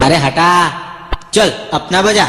अरे हटा, चल अपना बजा।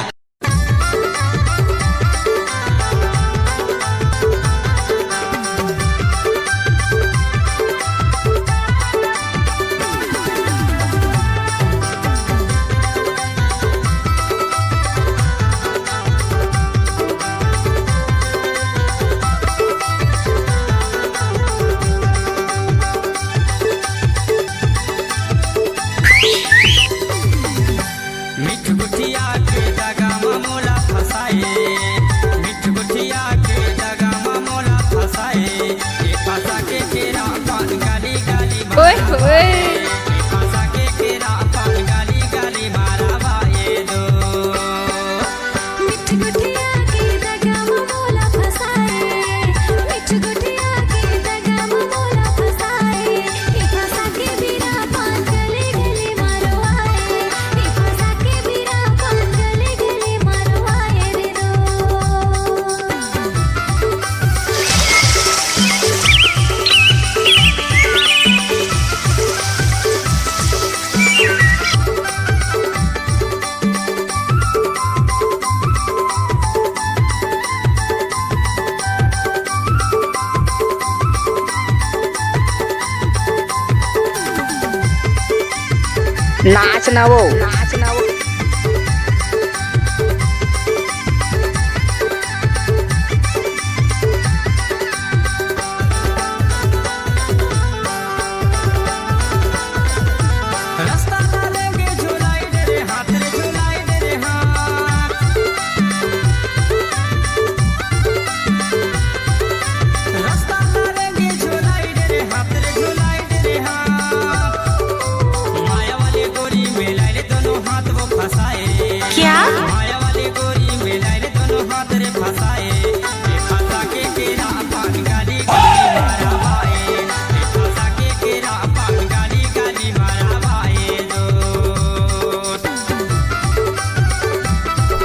नाच ना वो, नाच ना वो। रास्ता डालेंगे झुलाई दे रे हाथ रे झुलाई दे रे हाथ। रास्ता डालेंगे झुलाई दे रे हाथ रे झुलाई दे रे हाथ। माया वाली गोरी मिलाई रे दोनों हाथ वो फंसाए। क्या? माया वाली गोरी मिलाई रे दोनों हाथ रे फंसाए। फंसा के तेरा पान गाली गाली मारा भाई। फंसा के तेरा पान गाली गाली मारा भाई।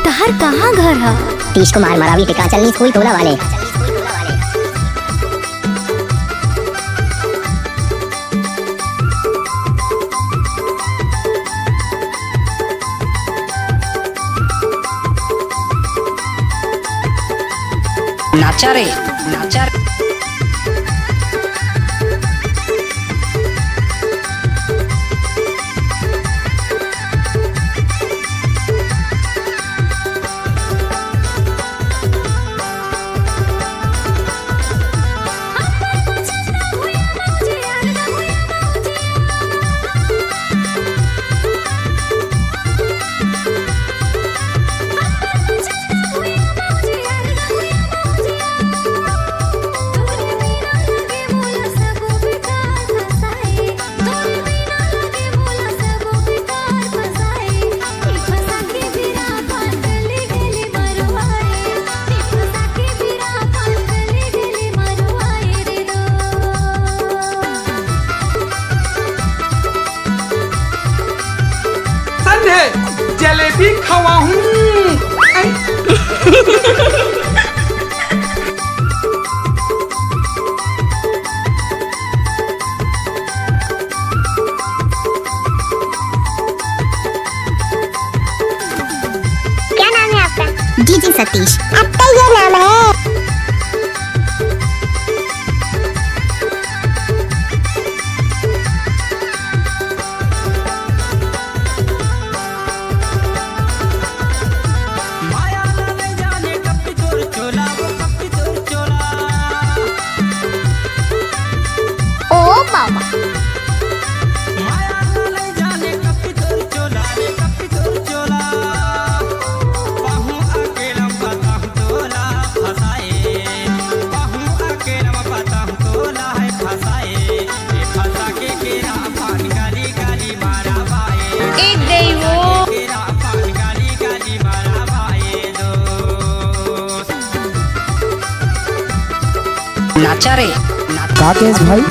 तहर कहाँ घर है? तीश कुमार मरावी टिका चलनी स्कूल टोला वाले। नाचा रे, नाचा रे। जलेबी खवाऊं। क्या नाम है आपका? जी सतीश। आपका ये नाम है? नाचा रे। राकेश भाई